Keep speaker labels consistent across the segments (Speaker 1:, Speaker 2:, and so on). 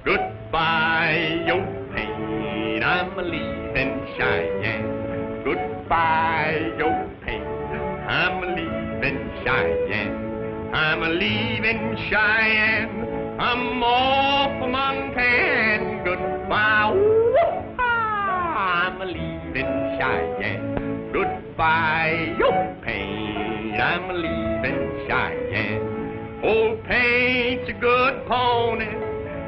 Speaker 1: Goodbye, your pain, I'm leaving Cheyenne. Goodbye, your pain, I'm leaving Cheyenne. I'm leaving Cheyenne, I'm off for Montana. Goodbye, I'm leaving Cheyenne. Goodbye, your pain, I'm leaving Cheyenne. Old Paint's a good pony,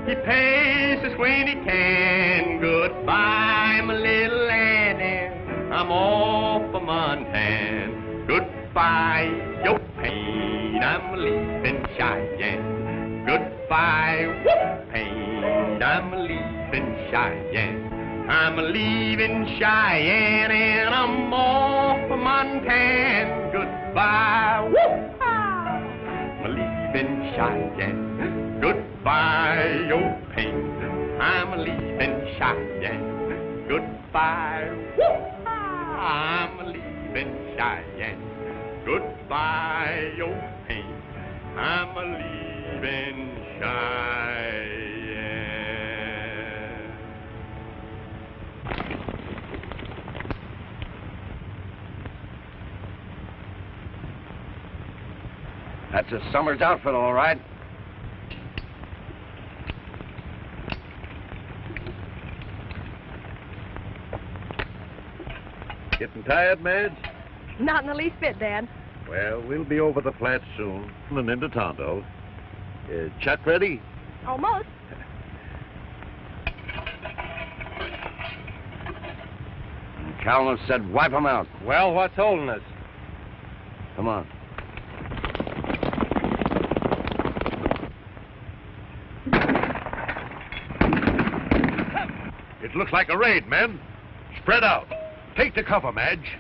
Speaker 1: he pays us when he can. Goodbye, my little Annie, I'm off for Montana. Goodbye, your pain, I'm leaving Cheyenne. Goodbye, whoop, pain, I'm leaving Cheyenne. I'm leaving Cheyenne and I'm off for Montana. Goodbye, whoop, I'm leaving Cheyenne. Goodbye, your pain, I'm leaving Cheyenne. Goodbye, whoop, I'm leaving Cheyenne. Goodbye, your pain, I'm leaving Cheyenne.
Speaker 2: That's a summer's outfit, all right.
Speaker 3: Getting tired, Madge?
Speaker 4: Not in the least bit, Dad.
Speaker 3: Well, we'll be over the flats soon and into Tonto. Chuck ready?
Speaker 4: Almost.
Speaker 2: Calvin said wipe them out.
Speaker 5: Well, what's holding us?
Speaker 2: Come on.
Speaker 3: It looks like a raid, men. Spread out. Take the cover, Madge.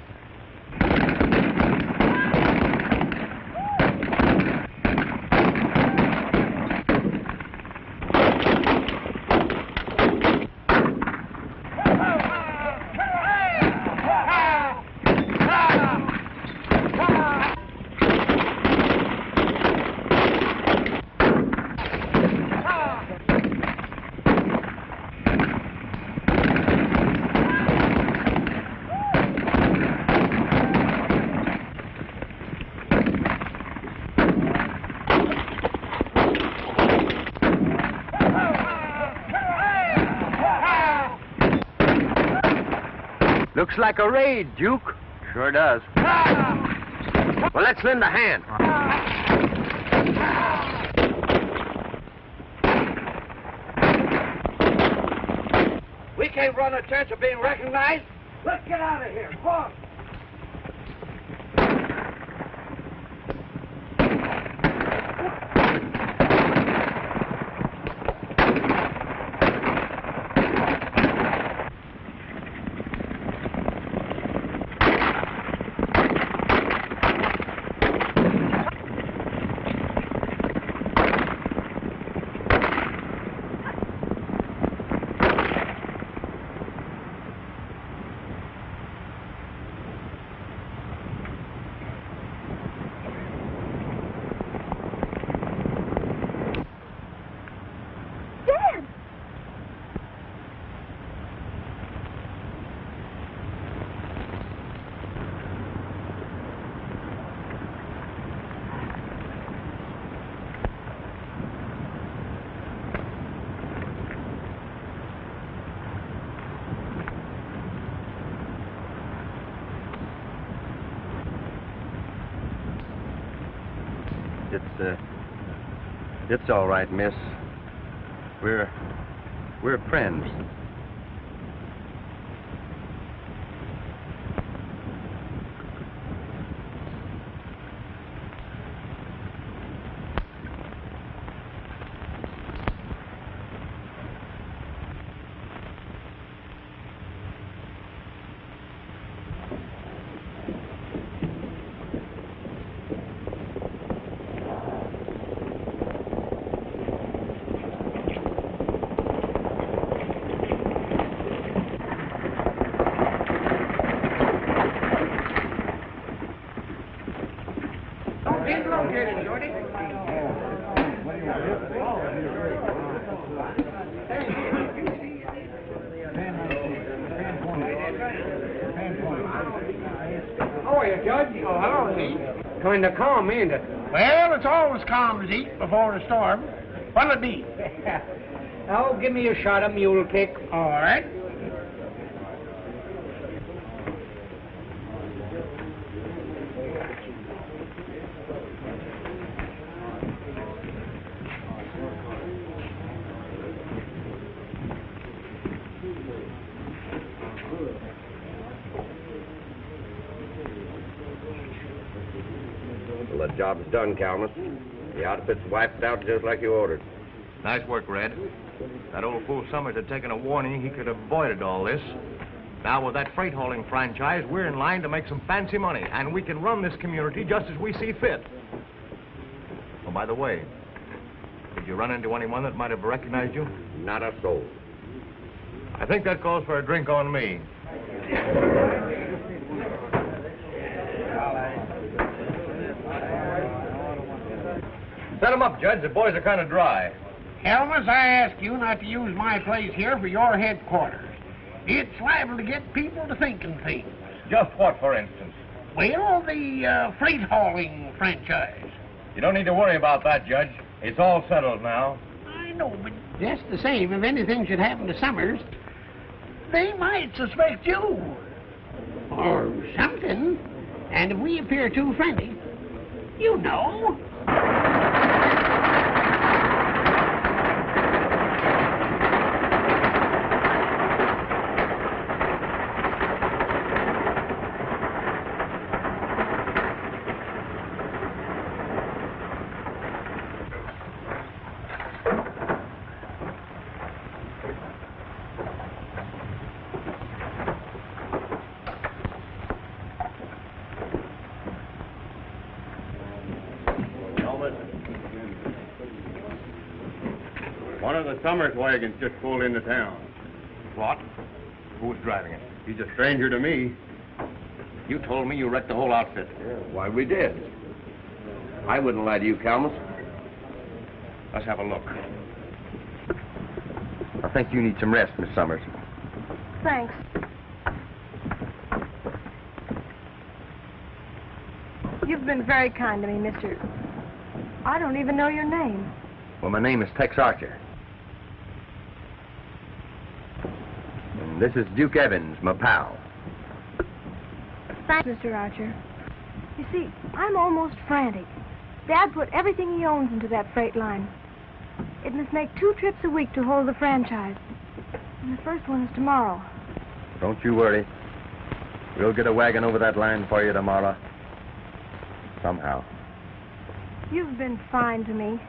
Speaker 5: Looks like a raid, Duke.
Speaker 2: Sure does.
Speaker 5: Well, let's lend a hand. We can't run a chance of being recognized. Let's get out of here. Come on. It's all right, miss. We're friends. Judge.
Speaker 6: Oh, hello, Zeke.
Speaker 5: Kind of calm, ain't it?
Speaker 6: Well, it's always calm, Zeke, before a storm. What'll it be?
Speaker 5: Oh, give me a shot of mule kick.
Speaker 6: All right.
Speaker 2: Well, the job's done, Calmus. The outfit's wiped out just like you ordered.
Speaker 1: Nice work, Red. That old fool Summers had taken a warning. He could have avoided all this. Now, with that freight hauling franchise, we're in line to make some fancy money, and we can run this community just as we see fit. Oh, by the way, did you run into anyone that might have recognized you?
Speaker 2: Not a soul.
Speaker 1: I think that calls for a drink on me. Set 'em up, Judge. The boys are kind of dry.
Speaker 6: Helmus, I ask you not to use my place here for your headquarters. It's liable to get people to thinking things.
Speaker 1: Just what, for instance?
Speaker 6: Well, the freight hauling franchise.
Speaker 1: You don't need to worry about that, Judge. It's all settled now.
Speaker 6: I know, but just the same, if anything should happen to Summers, they might suspect you. Or something. And if we appear too friendly, you know.
Speaker 7: One of the Summers wagons just pulled into town.
Speaker 1: What? Who's driving it?
Speaker 7: He's a stranger to me.
Speaker 1: You told me you wrecked the whole outfit.
Speaker 2: Why, we did. I wouldn't lie to you, Calmus.
Speaker 1: Let's have a look. I think you need some rest, Miss Summers.
Speaker 4: Thanks. You've been very kind to me, Mr. I don't even know your name.
Speaker 1: Well, my name is Tex Archer. And this is Duke Evans, my pal.
Speaker 4: Thanks, Mr. Archer. You see, I'm almost frantic. Dad put everything he owns into that freight line. It must make 2 trips a week to hold the franchise. And the first one is tomorrow.
Speaker 1: Don't you worry. We'll get a wagon over that line for you tomorrow. Somehow.
Speaker 4: You've been fine to me.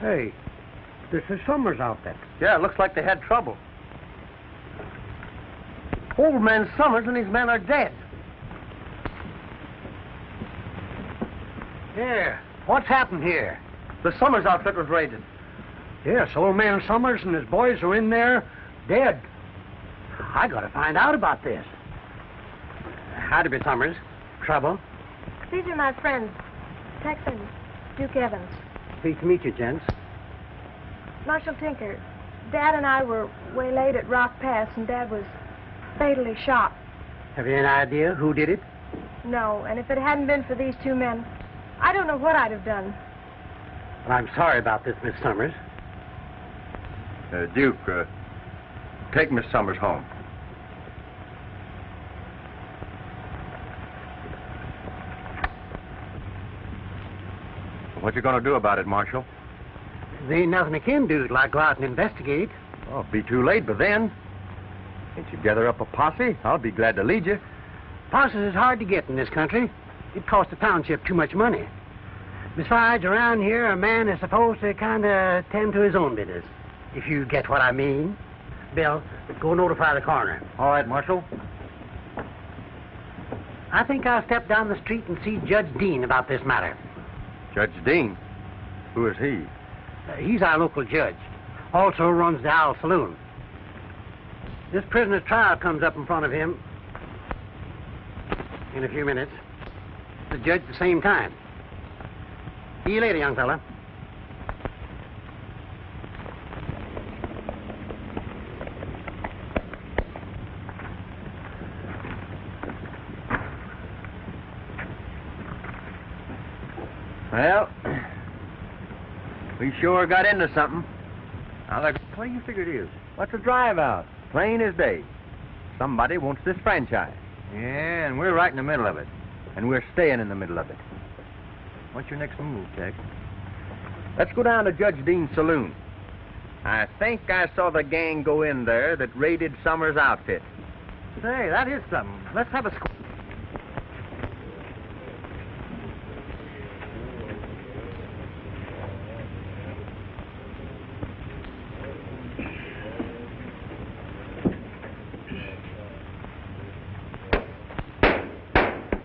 Speaker 5: Hey, this is Summers' outfit.
Speaker 1: Yeah, it looks like they had trouble. Old man Summers and his men are dead.
Speaker 5: Yeah, what's happened here?
Speaker 1: The Summers outfit was raided.
Speaker 5: Yes, old man Summers and his boys are in there, dead. I gotta find out about this. Howdy, Miss Summers. Trouble?
Speaker 4: These are my friends, Tex and Duke Evans.
Speaker 5: Pleased to meet you, gents.
Speaker 4: Marshal Tinker, Dad and I were waylaid at Rock Pass, and Dad was fatally shot.
Speaker 5: Have you any idea who did it?
Speaker 4: No, and if it hadn't been for these 2 men, I don't know what I'd have done.
Speaker 5: Well, I'm sorry about this, Miss Summers.
Speaker 1: Duke, take Miss Summers home. What you gonna do about it, Marshal?
Speaker 5: There ain't nothing I can do like go out and investigate.
Speaker 1: Oh, it'll be too late by then. Can't you gather up a posse? I'll be glad to lead you.
Speaker 5: Posses is hard to get in this country. It costs the township too much money. Besides, around here, a man is supposed to kind of tend to his own business, if you get what I mean. Bill, go notify the coroner.
Speaker 1: All right, Marshal.
Speaker 5: I think I'll step down the street and see Judge Dean about this matter.
Speaker 1: Judge Dean? Who is he?
Speaker 5: He's our local judge. Also runs the Owl Saloon. This prisoner's trial comes up in front of him in a few minutes. The judge at the same time. See you later, young fella.
Speaker 1: Well, we sure got into something. Now, what do you figure it is? What's a drive out? Plain as day. Somebody wants this franchise. Yeah, and we're right in the middle of it. And we're staying in the middle of it. What's your next move, Tex? Let's go down to Judge Dean's saloon. I think I saw the gang go in there that raided Summers' outfit. Say, that is something. Let's have a squint.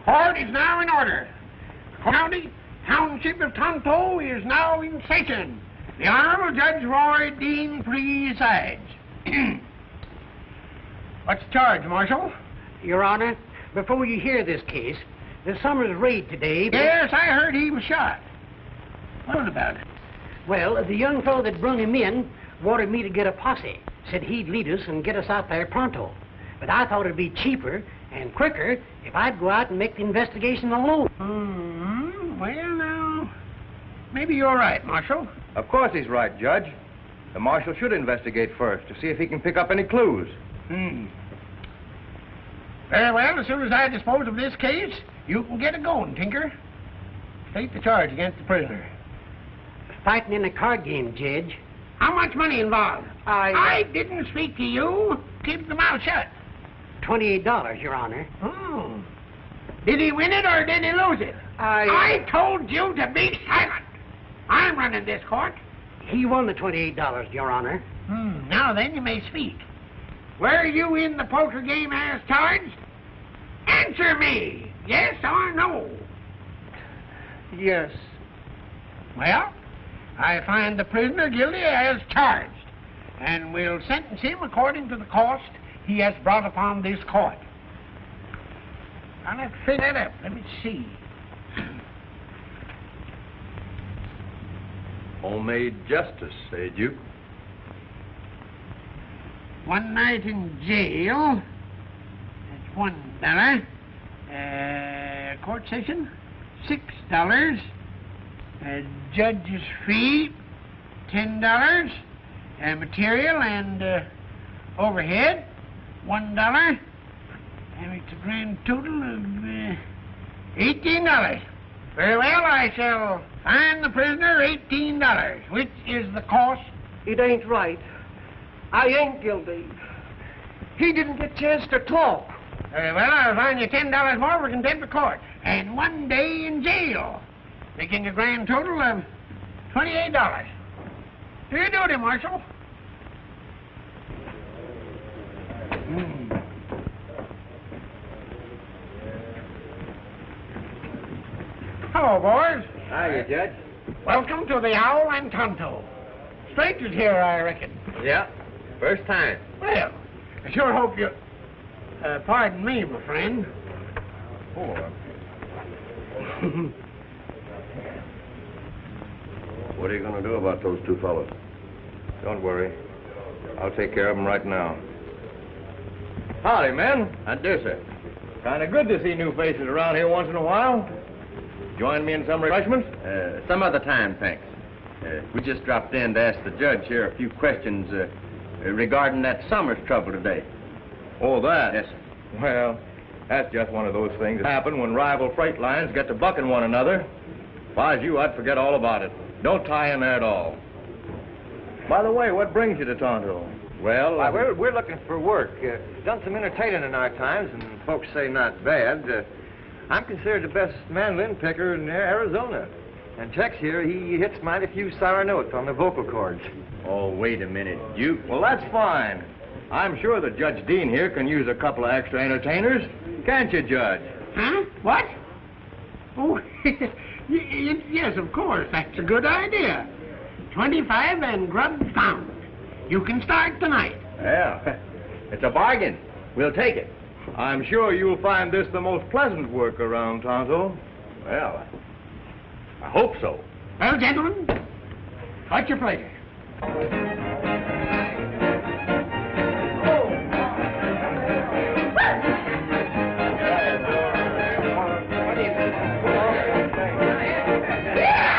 Speaker 6: Court is now in order. County Township of Tonto is now in session. The Honorable Judge Roy Dean presides. What's the charge, Marshal?
Speaker 5: Your Honor, before you hear this case, the Summers raid today...
Speaker 6: Yes, I heard he was shot. What about it?
Speaker 5: Well, the young fellow that brung him in wanted me to get a posse. Said he'd lead us and get us out there pronto. But I thought it'd be cheaper and quicker if I'd go out and make the investigation alone.
Speaker 6: Well, now, maybe you're right, Marshal.
Speaker 1: Of course he's right, Judge. The marshal should investigate first to see if he can pick up any clues.
Speaker 6: Very well, as soon as I dispose of this case, you can get it going, Tinker. State the charge against the prisoner.
Speaker 5: Fighting in a card game, Judge.
Speaker 6: How much money involved? I didn't speak to you. Keep the mouth shut.
Speaker 5: $28, Your Honor.
Speaker 6: Oh. Did he win it or did he lose it? I told you to be silent. I'm running this court.
Speaker 5: He won the $28, Your Honor.
Speaker 6: Now then, you may speak. Were you in the poker game as charged? Answer me, yes or no?
Speaker 5: Yes.
Speaker 6: Well, I find the prisoner guilty as charged, and will sentence him according to the cost he has brought upon this court. Now, let's figure that up. Let me see.
Speaker 1: Homemade justice, eh, Duke?
Speaker 6: 1 night in jail. That's $1. Court session, $6. Judge's fee, $10. Material and overhead, $1. And it's a grand total of $18. Very well, I shall fine the prisoner $18, which is the cost.
Speaker 5: It ain't right. I ain't guilty. He didn't get a chance to talk.
Speaker 6: Very well, I'll fine you $10 more for contempt of court and 1 day in jail, making a grand total of $28. Do your duty, Marshal. Hello, boys.
Speaker 1: Hiya, Judge.
Speaker 6: Welcome to the Owl and Tonto. Strangers here, I reckon.
Speaker 1: Yeah, first time.
Speaker 6: Well, I sure hope you... pardon me, my friend.
Speaker 3: What are you going to do about those two fellows?
Speaker 1: Don't worry. I'll take care of them right now. Howdy, men. I do, sir. Kind of good to see new faces around here once in a while. Join me in some refreshments?
Speaker 2: Some other time, thanks. We just dropped in to ask the judge here a few questions regarding that Summers trouble today.
Speaker 1: Oh, that?
Speaker 2: Yes, sir.
Speaker 1: Well, that's just one of those things that happen when rival freight lines get to bucking one another. If I was you, I'd forget all about it. Don't tie in there at all. By the way, what brings you to Tonto?
Speaker 8: Well, we're looking for work. Done some entertaining in our times, and folks say not bad. I'm considered the best mandolin picker in Arizona. And Tex here, he hits mighty few sour notes on the vocal cords.
Speaker 1: Oh, wait a minute, Duke. Well, that's fine. I'm sure that Judge Dean here can use a couple of extra entertainers. Can't you, Judge?
Speaker 6: Huh? What? Oh, yes, of course. That's a good idea. 25 and grub found. You can start tonight.
Speaker 1: Yeah, it's a bargain. We'll take it. I'm sure you'll find this the most pleasant work around Tonto. Well, I hope so.
Speaker 6: Well, gentlemen, what's your pleasure? Yeah!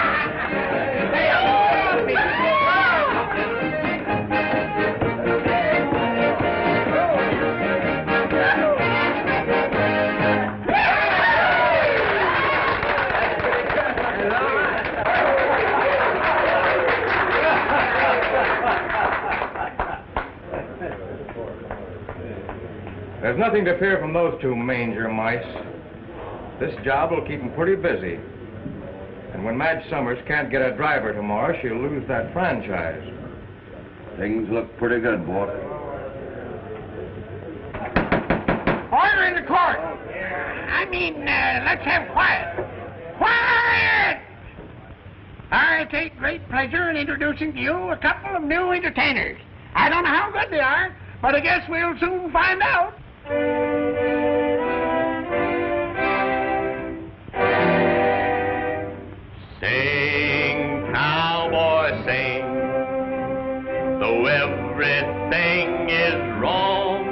Speaker 1: There's nothing to fear from those two manger mice. This job will keep them pretty busy. And when Madge Summers can't get a driver tomorrow, she'll lose that franchise.
Speaker 3: Things look pretty good, boy.
Speaker 6: Order in the court. Let's have quiet. Quiet! I take great pleasure in introducing to you a couple of new entertainers. I don't know how good they are, but I guess we'll soon find out.
Speaker 2: Sing, cowboy, sing, though everything is wrong.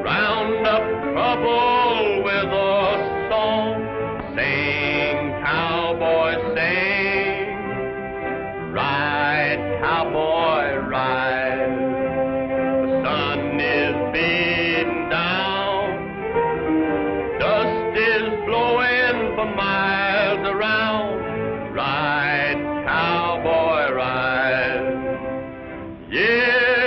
Speaker 2: Round up trouble with a song. Sing, cowboy, sing, ride, cowboy, ride. The sun is beating down, dust is blowing for miles around. Ride, cowboy, ride. Yippee-yi-yi,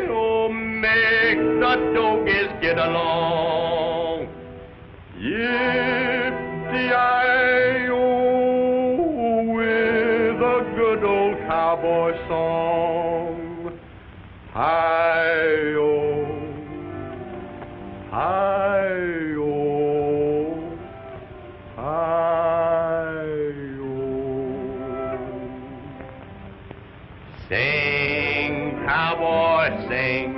Speaker 2: oh, make the dogies get along. Yippee-yi-yi, oh, with a good old cowboy song. Hi-yo, hi-yo, hi-yo. Sing, cowboy, sing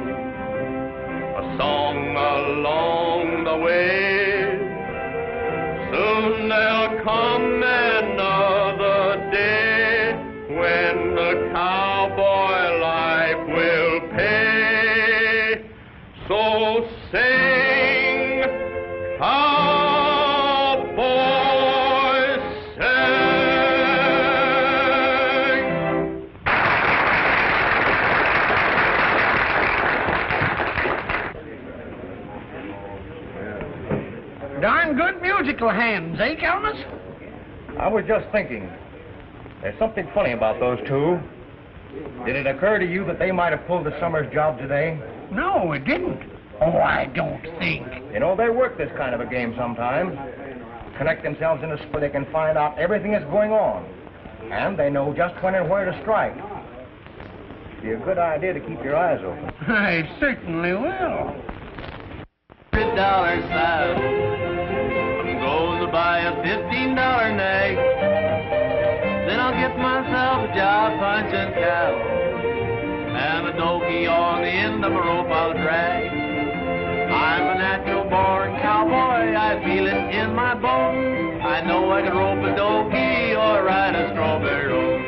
Speaker 2: a song along the way. Soon there'll come another day when the cowboy life will pay. So sing, cowboy, sing.
Speaker 6: Darn good musical hands, eh, Kelmus?
Speaker 1: I was just thinking, there's something funny about those two. Did it occur to you that they might have pulled the Summers job today?
Speaker 6: No, it didn't. Oh, I don't think.
Speaker 1: You know, they work this kind of a game sometimes. Connect themselves in a split, they can find out everything that's going on. And they know just when and where to strike. It'd be a good idea to keep your eyes open.
Speaker 6: I certainly will.
Speaker 2: $100 saddle. I'm going to buy a $15 nag. Then I'll get myself a job punching cattle. And a donkey on the end of a rope I'll drag. I'm a natural born cowboy, I feel it in my bones. I know I can rope a donkey or ride a strawberry road.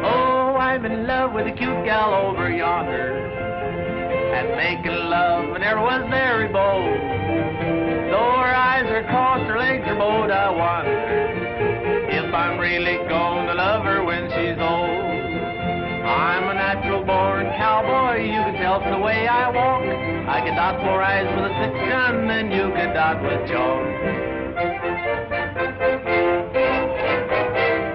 Speaker 2: Oh, I'm in love with a cute gal over yonder, and making love and there was very bold. Though her eyes are crossed, her legs are bowed, I wonder if I'm really going to love her when she's old. I'm a natural born cowboy, you can tell from the way I walk. I can dot 4 eyes with a 6-gun, and you can dot with chalk.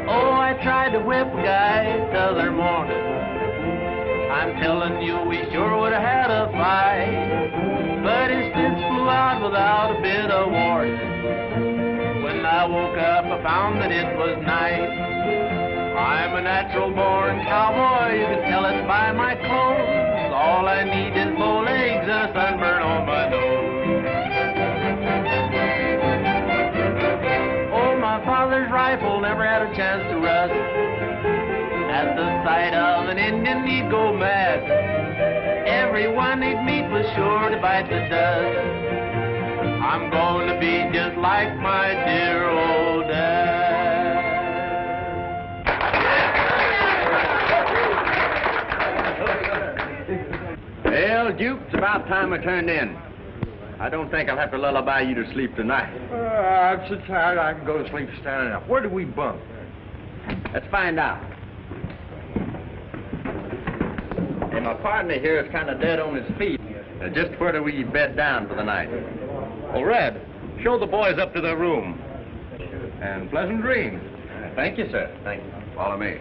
Speaker 2: Oh, I tried to whip a guy the other morning. I'm telling you, we sure would have had a fight. But his fist flew out without a bit of warning. When I woke up, I found that it was night. I'm a natural born cowboy, you can tell it by my clothes. All I need is bow legs and a sunburn on my nose. Oh, my father's rifle never had a chance to rust. At the sight of an Indian, he'd go mad. Everyone he'd meet was sure to bite the dust. I'm going to be just like my dear old dad. Well, Duke, it's about time I turned in. I don't think I'll have to lullaby you to sleep tonight.
Speaker 8: I'm so tired I can go to sleep standing up. Where do we bunk?
Speaker 2: Let's find out. Hey, my partner here is kind of dead on his feet. Just where do we bed down for the night?
Speaker 1: Well, Red, show the boys up to their room. And pleasant dreams.
Speaker 2: Thank you, sir. Thank you.
Speaker 3: Follow me.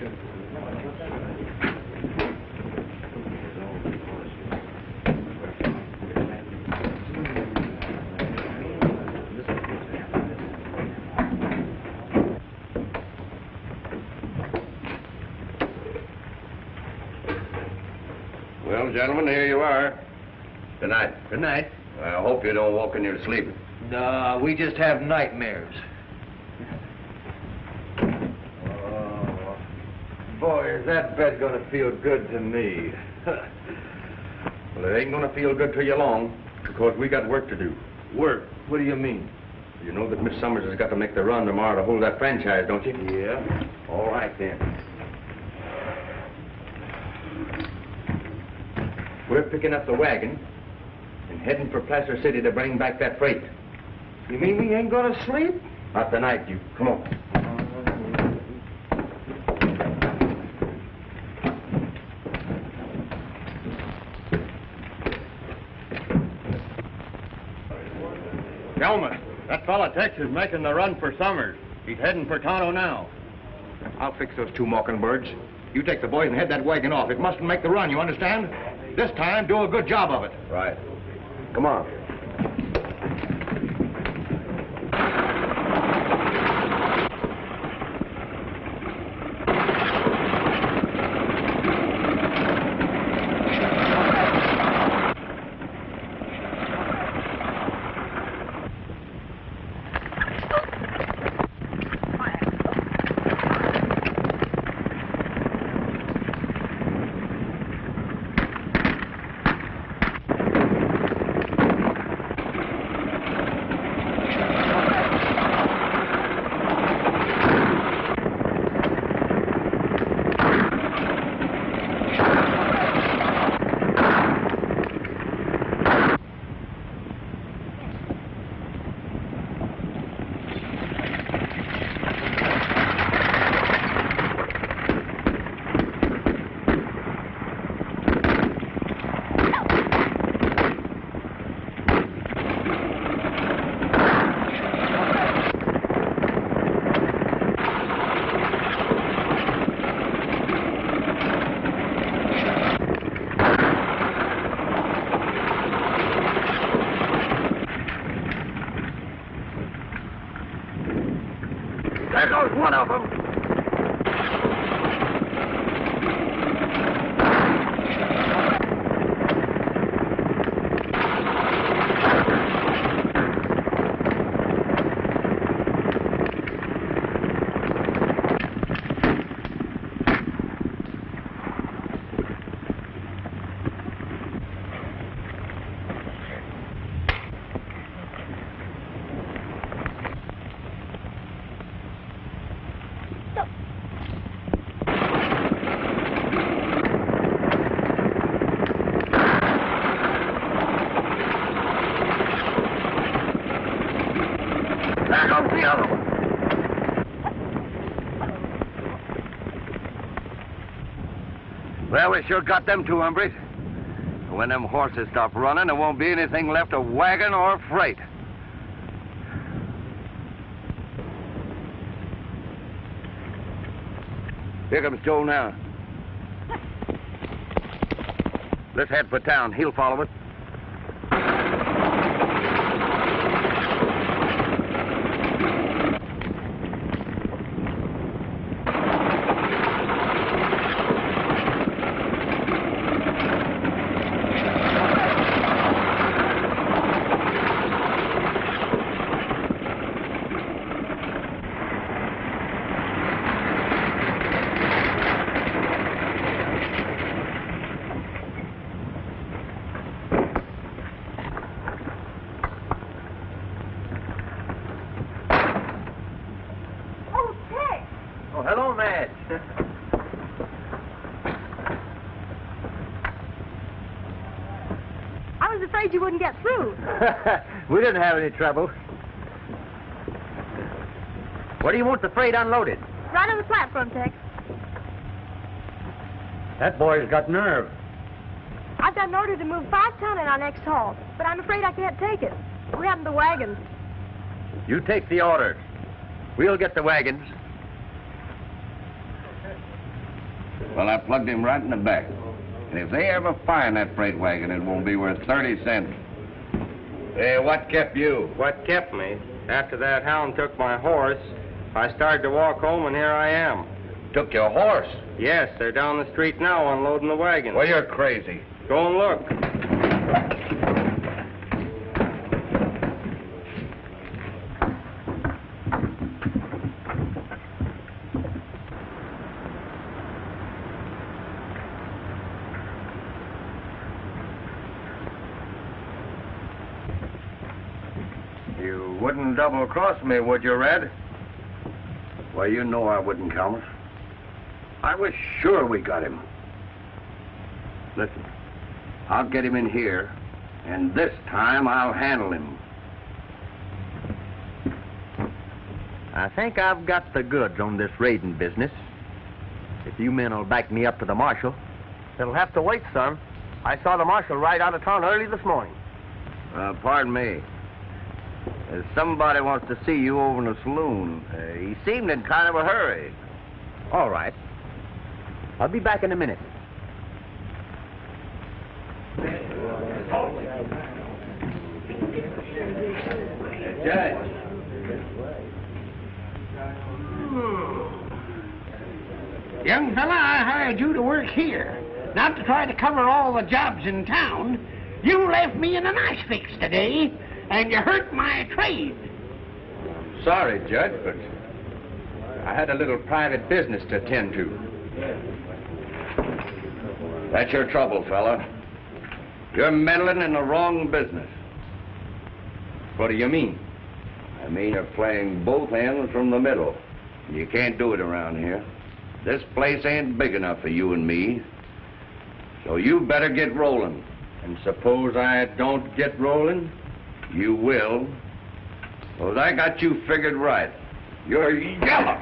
Speaker 7: Well, gentlemen, here you are.
Speaker 3: Good night.
Speaker 1: Good night.
Speaker 3: I hope you don't walk in your sleep.
Speaker 1: No, we just have nightmares.
Speaker 8: Oh, boy, is that bed going to feel good to me.
Speaker 1: Well, it ain't gonna feel good to you long, because we got work to do.
Speaker 8: Work? What do you mean?
Speaker 1: You know that Miss Summers has got to make the run tomorrow to hold that franchise, don't you?
Speaker 8: Yeah.
Speaker 1: All right, then. We're picking up the wagon and heading for Placer City to bring back that freight.
Speaker 8: You mean we ain't going to sleep?
Speaker 1: Not tonight, you. Come on.
Speaker 7: Gentlemen, that fella Tex is making the run for Summers. He's heading for Tonto now.
Speaker 1: I'll fix those two mockingbirds. You take the boys and head that wagon off. It mustn't make the run, you understand? This time, do a good job of it.
Speaker 3: Right. Come on. There goes one of them. There goes the other one. Well, we sure got them two hombres. When them horses stop running, there won't be anything left of wagon or freight. Here comes Joe now. Let's head for town. He'll follow it.
Speaker 8: Hello, Madge.
Speaker 4: I was afraid you wouldn't get through.
Speaker 8: We didn't have any trouble. What do you want the freight unloaded?
Speaker 4: Right on the platform, Tex.
Speaker 8: That boy's got nerve.
Speaker 4: I've got an order to move 5 ton in our next haul, but I'm afraid I can't take it. We haven't the wagons.
Speaker 8: You take the order. We'll get the wagons.
Speaker 3: Well, I plugged him right in the back. And if they ever find that freight wagon, it won't be worth 30 cents. Hey, what kept you?
Speaker 7: What kept me? After that hound took my horse, I started to walk home, and here I am.
Speaker 3: Took your horse?
Speaker 7: Yes, they're down the street now unloading the wagon.
Speaker 3: Well, you're crazy.
Speaker 7: Go and look.
Speaker 3: You wouldn't double-cross me, would you, Red?
Speaker 9: Well, you know I wouldn't, Calmus. I was sure we got him. Listen, I'll get him in here, and this time I'll handle him.
Speaker 1: I think I've got the goods on this raiding business. If you men will back me up to the marshal.
Speaker 8: It'll have to wait, son. I saw the marshal ride out of town early this morning.
Speaker 3: Pardon me. Somebody wants to see you over in the saloon. He seemed in kind of a hurry.
Speaker 1: All right. I'll be back in a minute.
Speaker 3: Judge.
Speaker 6: Young fella, I hired you to work here, not to try to cover all the jobs in town. You left me in a nice fix today, and you hurt my trade.
Speaker 7: Sorry, Judge, but I had a little private business to attend to.
Speaker 3: That's your trouble, fella. You're meddling in the wrong business.
Speaker 7: What do you mean?
Speaker 3: I mean you're playing both ends from the middle. You can't do it around here. This place ain't big enough for you and me. So you better get rolling.
Speaker 7: And suppose I don't get rolling?
Speaker 3: You will. Because I got you figured right. You're yellow.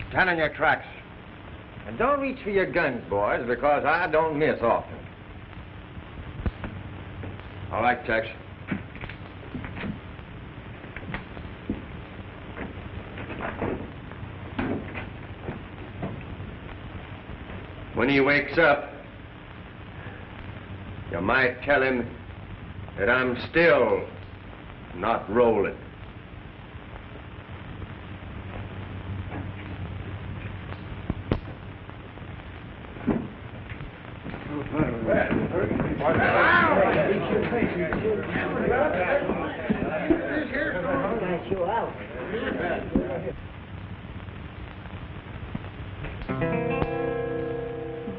Speaker 8: Stand on your tracks. And don't reach for your guns, boys, because I don't miss often.
Speaker 7: All right, Tex. When he wakes up, you might tell him that I'm still not rolling.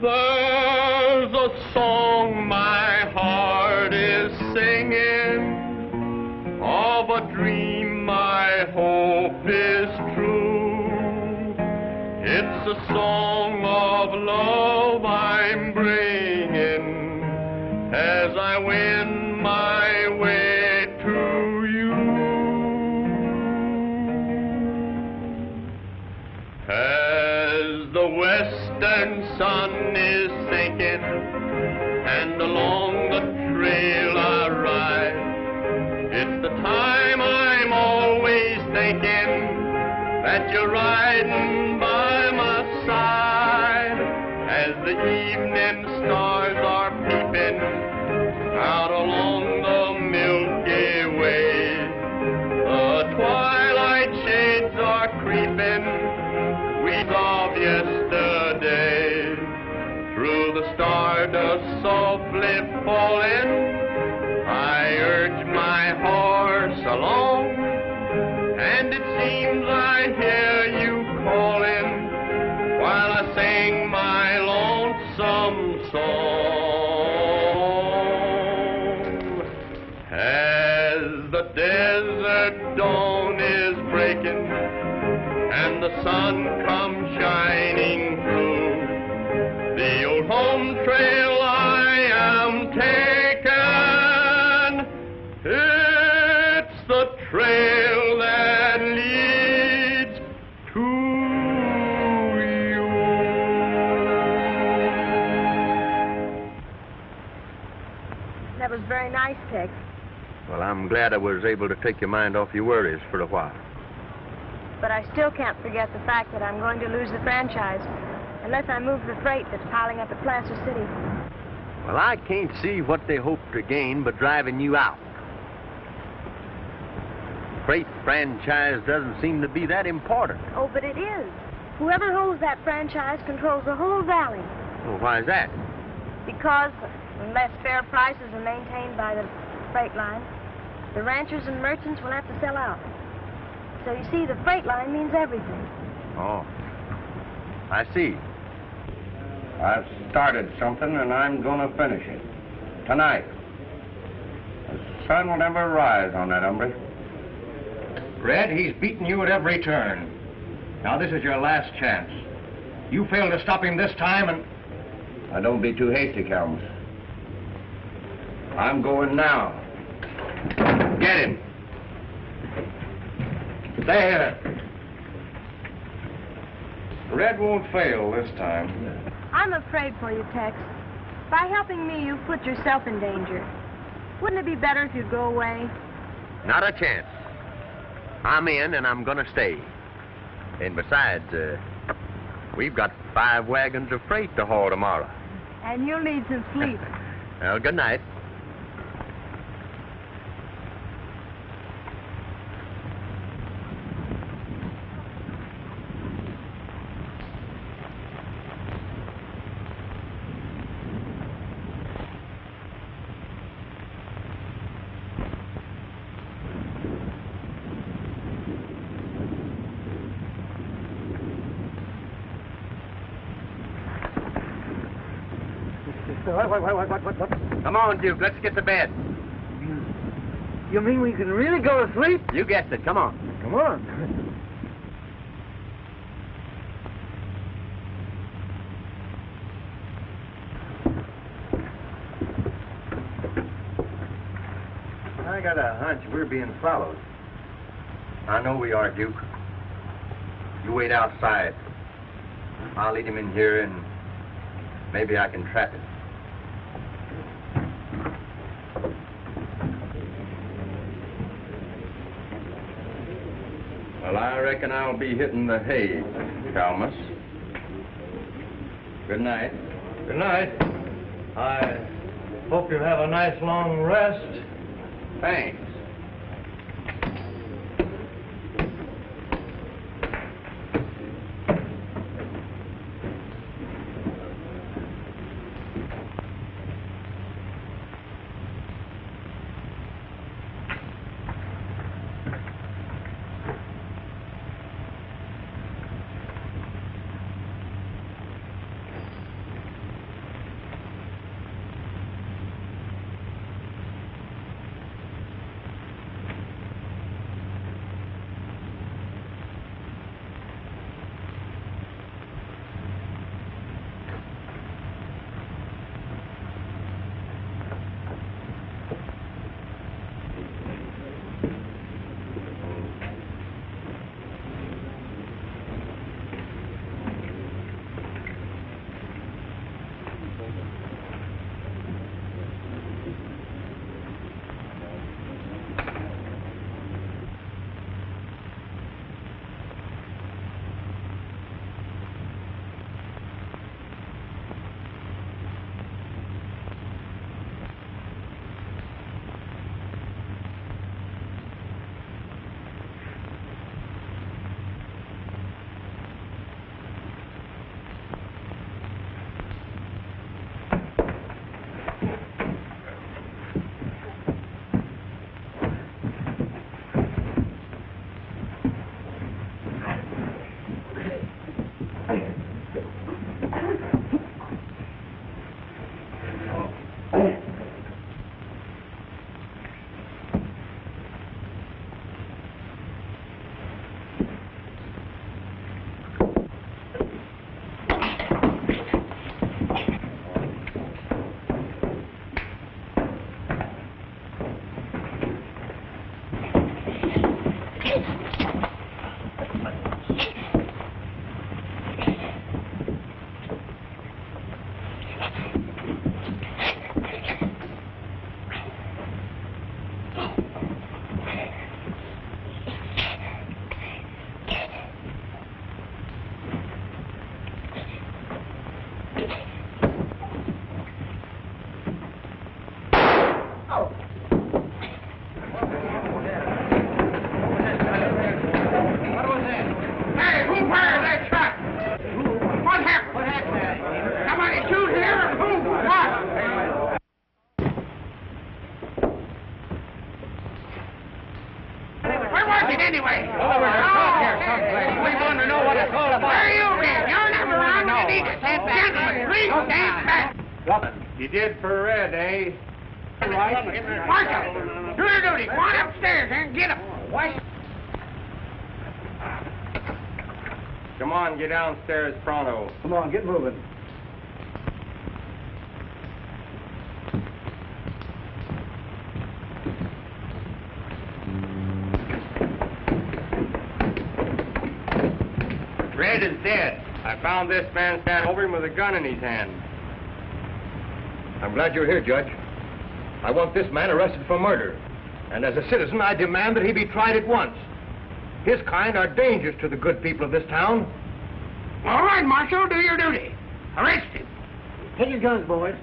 Speaker 2: There's a song my heart is singing, of a dream my hope is true. It's a song of love I'm bringing as I win my way to you. As the west and sun is sinking, and along the trail I ride. It's the time I'm always thinking that you're riding by my side, as the evening stars are peeping out along the Milky Way. The twilight shades are creeping, weeds of yesterday. Through the stardust softly falling, I urge my horse along, and it seems I hear you calling while I sing my lonesome song. As the desert dawn is breaking and the sun comes shining through, the old home trail I am taking, it's the trail that leads to you.
Speaker 4: That was very nice, Tex.
Speaker 1: Well, I'm glad I was able to take your mind off your worries for a while.
Speaker 4: But I still can't forget the fact that I'm going to lose the franchise unless I move the freight that's piling up at Placer City.
Speaker 1: Well, I can't see what they hope to gain but driving you out. Freight franchise doesn't seem to be that important.
Speaker 4: Oh, but it is. Whoever holds that franchise controls the whole valley.
Speaker 1: Well, why is that?
Speaker 4: Because unless fair prices are maintained by the freight line, the ranchers and merchants will have to sell out. So you see, the freight line means everything.
Speaker 1: Oh, I see.
Speaker 3: I've started something, and I'm going to finish it. Tonight. The sun will never rise on that hombre.
Speaker 1: Red, he's beaten you at every turn. Now, this is your last chance. You fail to stop him this time, and...
Speaker 3: Now, don't be too hasty, Calmus. I'm going now. Get him.
Speaker 1: There. Red won't fail this time.
Speaker 4: I'm afraid for you, Tex. By helping me, you've put yourself in danger. Wouldn't it be better if you'd go away?
Speaker 1: Not a chance. I'm in, and I'm gonna stay. And besides, we've got 5 wagons of freight to haul tomorrow.
Speaker 4: And you'll need some sleep.
Speaker 1: Well, good night.
Speaker 5: What?
Speaker 1: Come on, Duke. Let's get to bed.
Speaker 5: You mean we can really go to sleep?
Speaker 1: You guessed it. Come on.
Speaker 5: Come on.
Speaker 8: I got a hunch we're being followed.
Speaker 1: I know we are, Duke. You wait outside. I'll lead him in here, and maybe I can trap him.
Speaker 7: Well, I reckon I'll be hitting the hay, Calmus. Good night.
Speaker 1: Good night. I hope you have a nice long rest.
Speaker 3: Thanks.
Speaker 6: Hey!
Speaker 7: Over there, stop here someplace. We want to know what it's all about.
Speaker 6: Where you been? You're never around when you need to stand back. Gentlemen, please stand back.
Speaker 7: You did for Red, eh?
Speaker 6: Marshal, do your duty. Go on upstairs and get him. What?
Speaker 7: Come on, get downstairs pronto.
Speaker 5: Come on, get moving.
Speaker 7: Red is dead. I found this man standing over him with a gun in his hand.
Speaker 1: I'm glad you're here, Judge. I want this man arrested for murder. And as a citizen, I demand that he be tried at once. His kind are dangerous to the good people of this town.
Speaker 6: All right, Marshal, do your duty. Arrest him.
Speaker 5: Take your guns, boys.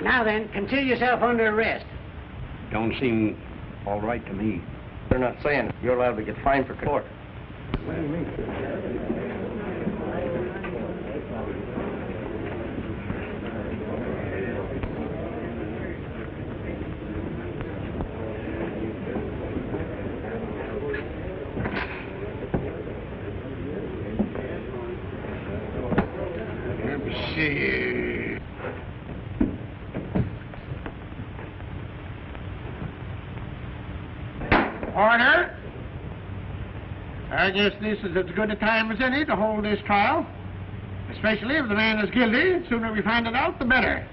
Speaker 5: Now then, consider yourself under arrest.
Speaker 9: Don't seem all right to me.
Speaker 1: They're not saying you're liable to get fined for court.
Speaker 9: What do you mean?
Speaker 6: Let me see. Order. I guess this is as good a time as any to hold this trial. Especially if the man is guilty. The sooner we find it out, the better.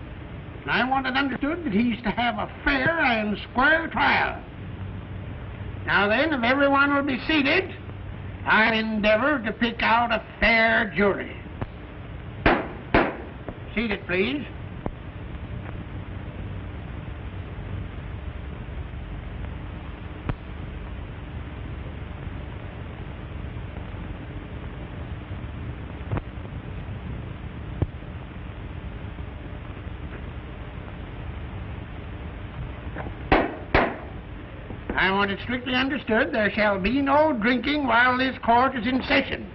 Speaker 6: And I want it understood that he's to have a fair and square trial. Now then, if everyone will be seated, I'll endeavor to pick out a fair jury. Seated, please. I want it strictly understood there shall be no drinking while this court is in session.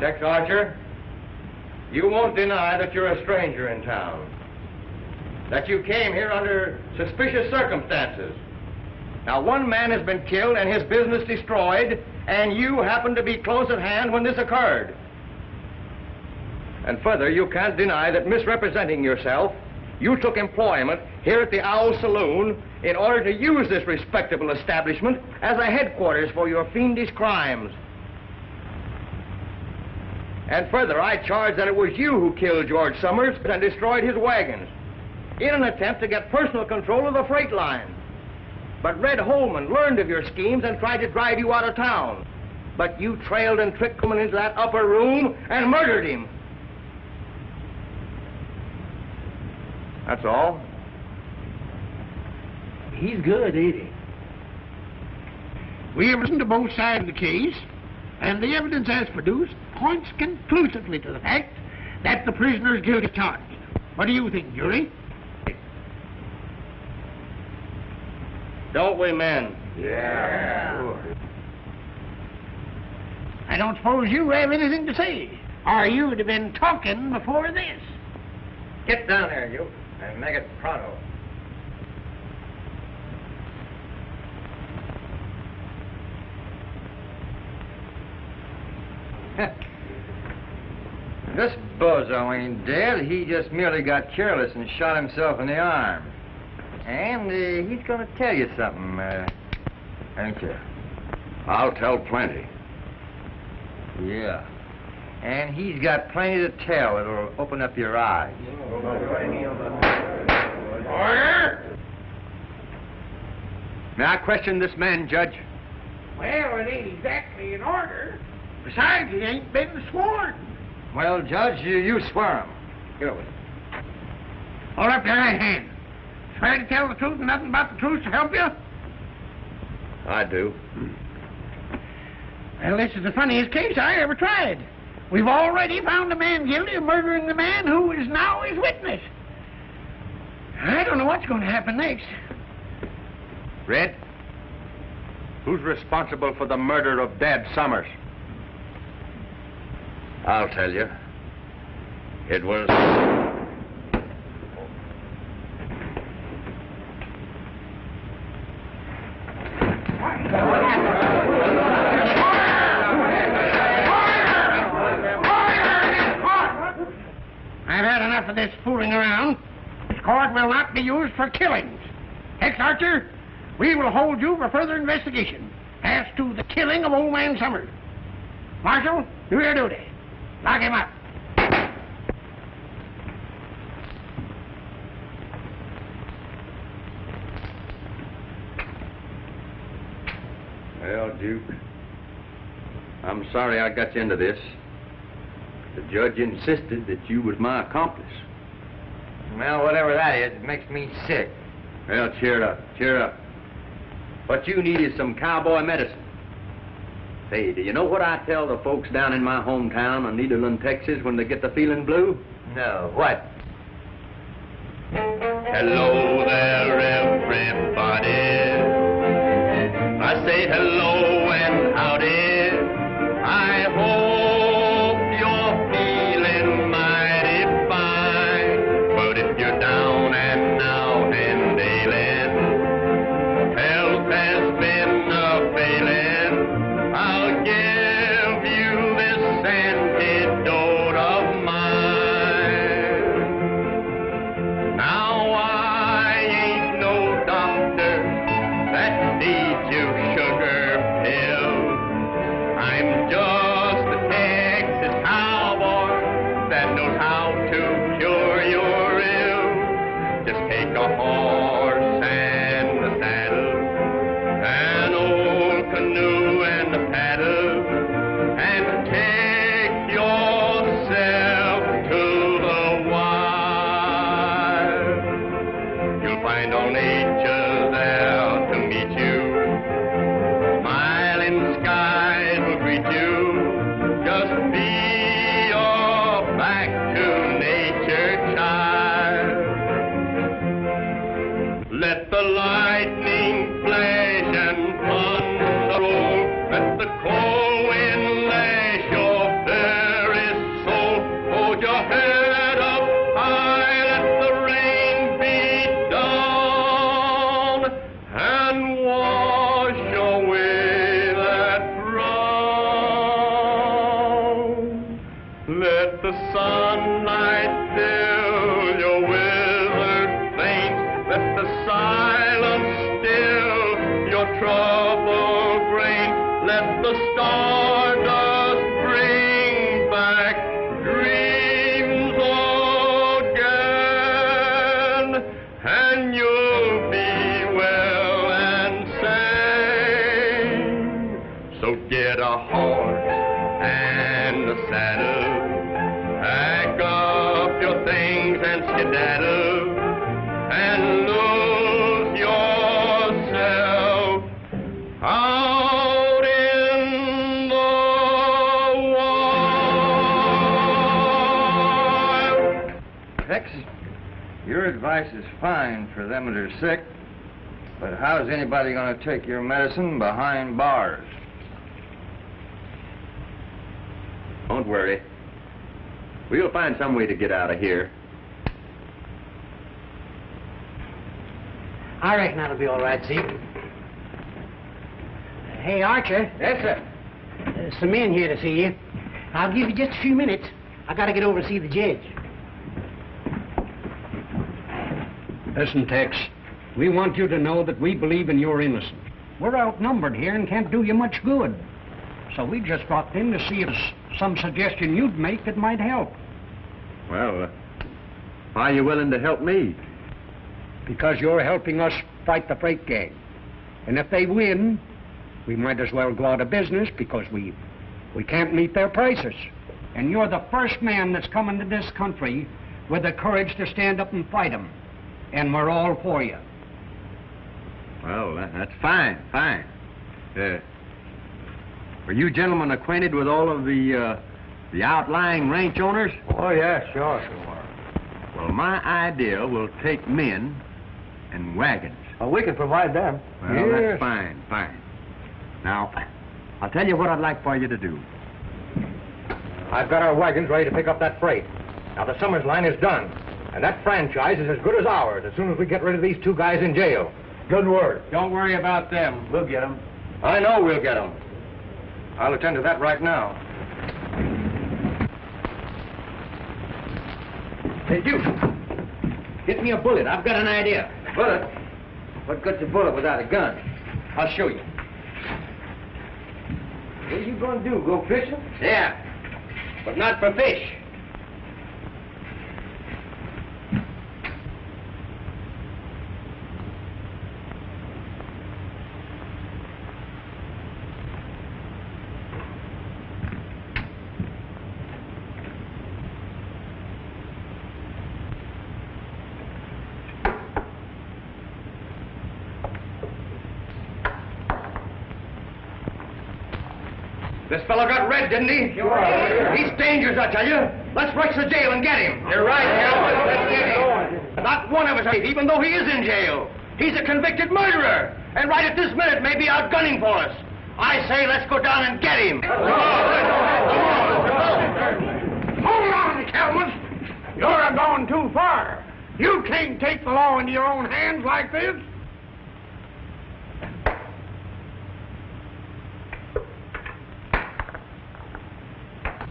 Speaker 1: Tex Archer, you won't deny that you're a stranger in town. That you came here under suspicious circumstances. Now, one man has been killed and his business destroyed, and you happened to be close at hand when this occurred. And further, you can't deny that misrepresenting yourself, you took employment here at the Owl Saloon in order to use this respectable establishment as a headquarters for your fiendish crimes. And further, I charge that it was you who killed George Summers and destroyed his wagons in an attempt to get personal control of the freight line. But Red Holman learned of your schemes and tried to drive you out of town. But you trailed and tricked him into that upper room and murdered him. That's all.
Speaker 5: He's good, ain't he?
Speaker 6: We have listened to both sides of the case, and the evidence as produced points conclusively to the fact that the prisoner is guilty charged. What do you think, jury?
Speaker 1: Don't we, men?
Speaker 6: Yeah. I don't suppose you have anything to say, or you'd have been talking before this.
Speaker 8: Get down there, you, and make it pronto. This bozo ain't dead. He just merely got careless and shot himself in the arm. And he's going to tell you something, ain't you?
Speaker 3: I'll tell plenty.
Speaker 8: Yeah. And he's got plenty to tell. It'll open up your eyes.
Speaker 6: Order!
Speaker 1: May I question this man, Judge?
Speaker 6: Well, it ain't exactly in order. Besides, he ain't been sworn.
Speaker 8: Well, Judge, you swear him. Get over it.
Speaker 6: Hold up your right hand. Swear to tell the truth and nothing but the truth to help you?
Speaker 1: I do.
Speaker 6: Well, this is the funniest case I ever tried. We've already found a man guilty of murdering the man who is now his witness. I don't know what's going to happen next.
Speaker 1: Red, who's responsible for the murder of Dad Summers?
Speaker 3: I'll tell you. It was...
Speaker 6: I've had enough of this fooling around. This court will not be used for killings. Tex Archer, we will hold you for further investigation as to the killing of old man Summers. Marshal, do your duty. Lock him up.
Speaker 3: Well, Duke, I'm sorry I got you into this. The judge insisted that you was my accomplice.
Speaker 8: Well, whatever that is, it makes me sick.
Speaker 3: Well, cheer up, cheer up. What you need is some cowboy medicine. Say, do you know what I tell the folks down in my hometown of Nederland, Texas, when they get the feeling blue?
Speaker 8: No, what?
Speaker 2: Hello there, everybody. I say hello and howdy. I hope you're feeling mighty fine. But if you're down and out and ailing, health has been a failing, I'll give you this antidote of mine. Now I ain't no doctor that needs you sugar pill. I'm just a Texas cowboy that knows how to cure your ill. Just take a horse and a saddle, an old canoe and a paddle, and take yourself to the wild. You'll find all nature there to meet you. Smiling skies will greet you. Just be your back to nature, child. Let the lightning flash and thunder roll. Let the cold wind lash your very soul. Hold your head up high, let the rain beat down and wash away that frown. Let the sunlight fill your withered veins. Let the silence still your troubled brain. Let the stardust bring back dreams again, and you'll be well and sane. So get a horse and a saddle, pack up your things and skedaddle, and lose yourself out in the wild.
Speaker 8: Tex, your advice is fine for them that are sick, but how's anybody going to take your medicine behind bars?
Speaker 3: Don't worry. We'll find some way to get out of here.
Speaker 5: I reckon that'll be all right, Zeke. Hey, Archer.
Speaker 8: Yes, sir.
Speaker 5: There's some men here to see you. I'll give you just a few minutes. I gotta get over to see the judge.
Speaker 10: Listen, Tex, we want you to know that we believe in your innocence. We're outnumbered here and can't do you much good. So we just dropped in to see if there's some suggestion you'd make that might help.
Speaker 3: Well, why are you willing to help me?
Speaker 10: Because you're helping us fight the freight gang. And if they win, we might as well go out of business because we can't meet their prices. And you're the first man that's come into this country with the courage to stand up and fight them. And we're all for you.
Speaker 3: Well, that's fine, fine. Were you gentlemen acquainted with all of the outlying ranch owners?
Speaker 8: Oh, yeah, sure.
Speaker 3: Well, my idea will take men and wagons.
Speaker 8: Well, we can provide them.
Speaker 3: Well, that's fine, fine. Now, I'll tell you what I'd like for you to do.
Speaker 8: I've got our wagons ready to pick up that freight.
Speaker 1: Now, the Summers line is done, and that franchise is as good as ours as soon as we get rid of these two guys in jail.
Speaker 7: Good work.
Speaker 8: Don't worry about them. We'll get them.
Speaker 1: I know we'll get them. I'll attend to that right now.
Speaker 8: Hey, Duke, get me a bullet. I've got an idea.
Speaker 1: Bullet? What good's a bullet without a gun?
Speaker 8: I'll show you.
Speaker 1: What are you going to do, go fishing?
Speaker 8: Yeah, but not for fish.
Speaker 1: This fellow got red, didn't he? Sure. He's dangerous, I tell you. Let's rush the jail and get him.
Speaker 8: You're right, Cowboy. Let's get him.
Speaker 1: Not one of us, even though he is in jail. He's a convicted murderer. And right at this minute may be out gunning for us. I say let's go down and get him.
Speaker 6: Hold on, Calvin. You're going too far. You can't take the law into your own hands like this.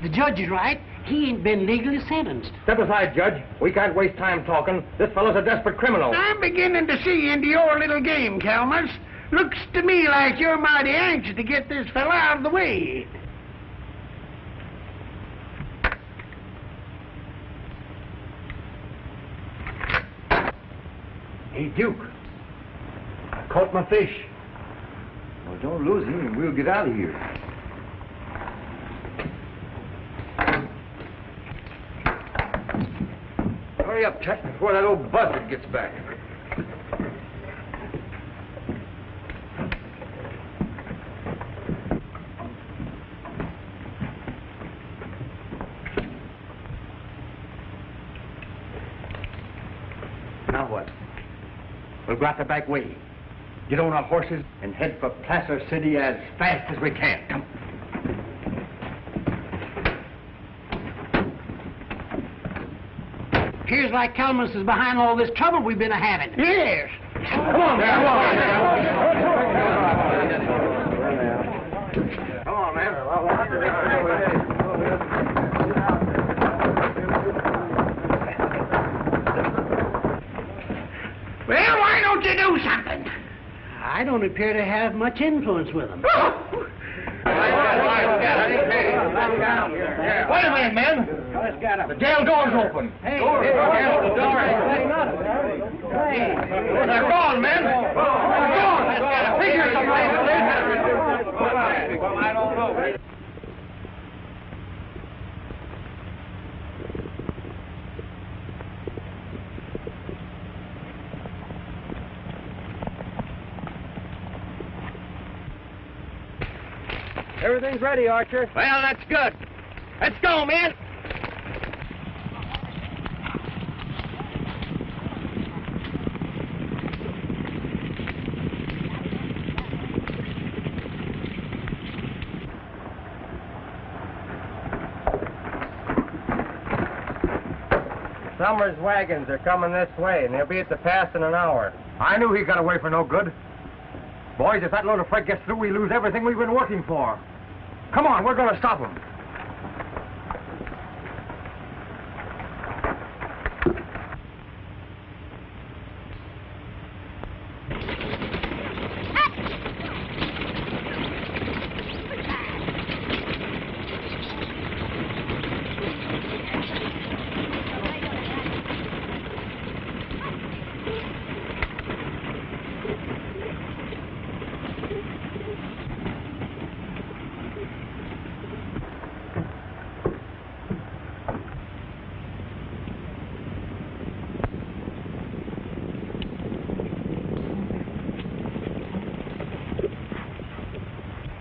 Speaker 5: The judge is right. He ain't been legally sentenced.
Speaker 1: Step aside, Judge. We can't waste time talking. This fellow's a desperate criminal.
Speaker 6: I'm beginning to see into your little game, Calmus. Looks to me like you're mighty anxious to get this fella out of the way.
Speaker 1: Hey, Duke. I caught my fish.
Speaker 8: Well, don't lose him and we'll get out of here.
Speaker 1: Hurry up, Tex, before that old buzzard gets back. Now what? We'll go out the back way, get on our horses, and head for Placer City as fast as we can. Come.
Speaker 5: Appears like Calmus is behind all this trouble we've been having.
Speaker 6: Yes.
Speaker 1: Come on, man. Come on, man.
Speaker 6: Well, why don't you do something?
Speaker 5: I don't appear to have much influence with him.
Speaker 1: Wait a minute, men. The jail door's open.
Speaker 5: Hey,
Speaker 1: the door. They're gone, men. They're gone. Figure I don't know.
Speaker 8: Everything's ready, Archer.
Speaker 1: Well, that's good. Let's go, men.
Speaker 8: Summers' wagons are coming this way, and they'll be at the pass in an hour.
Speaker 1: I knew he got away for no good. Boys, if that load of freight gets through, we lose everything we've been working for. Come on, we're going to stop him.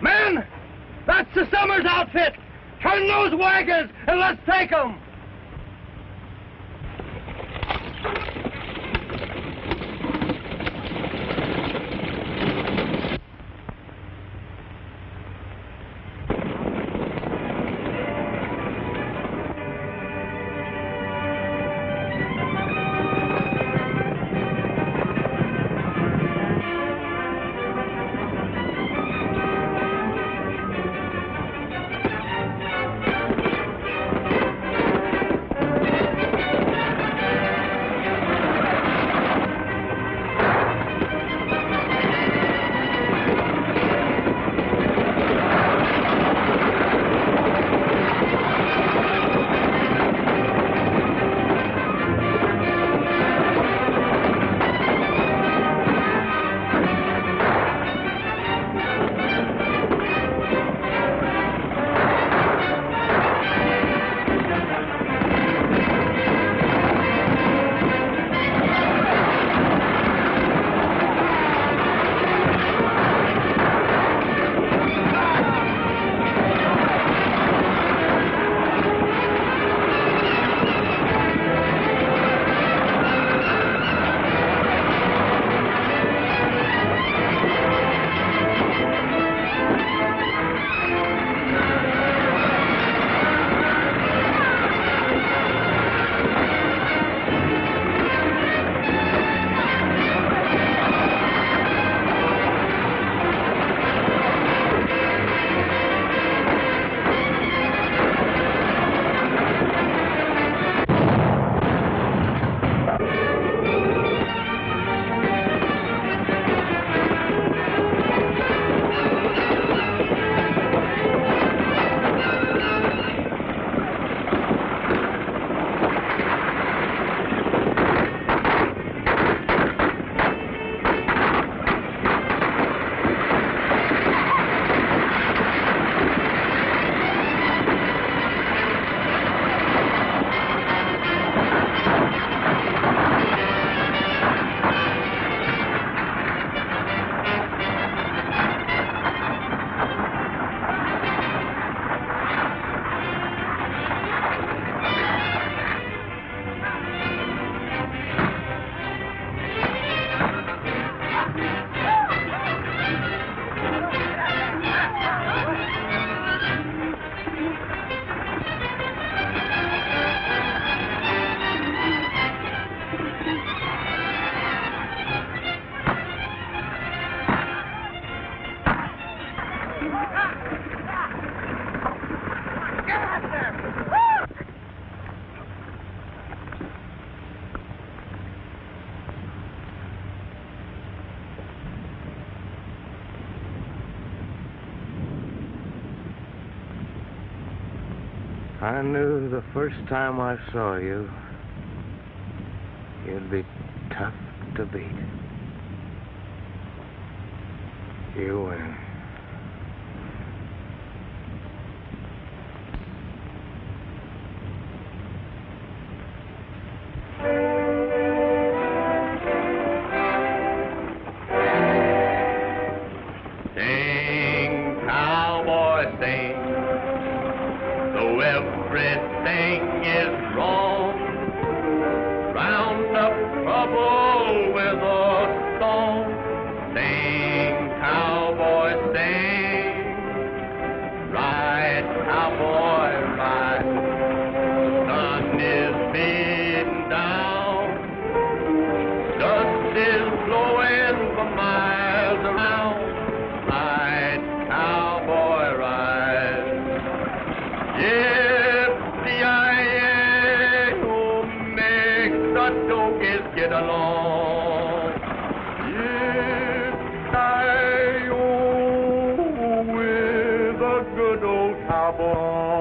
Speaker 1: Men! That's the Summers outfit! Turn those wagons and let's take them! I knew the first time I saw you, you'd be tough to beat. You win.
Speaker 2: Sing, cowboy, sing, though everything is wrong. Round up trouble with a song. Sing, cowboy, sing, ride, cowboy, ride. The sun is beating down, dust is blowing for miles around. Ride, cowboy, ride. Yippee-yi-yi, who makes the donkeys get along? Yippee-yi-yi, with a good old cowboy.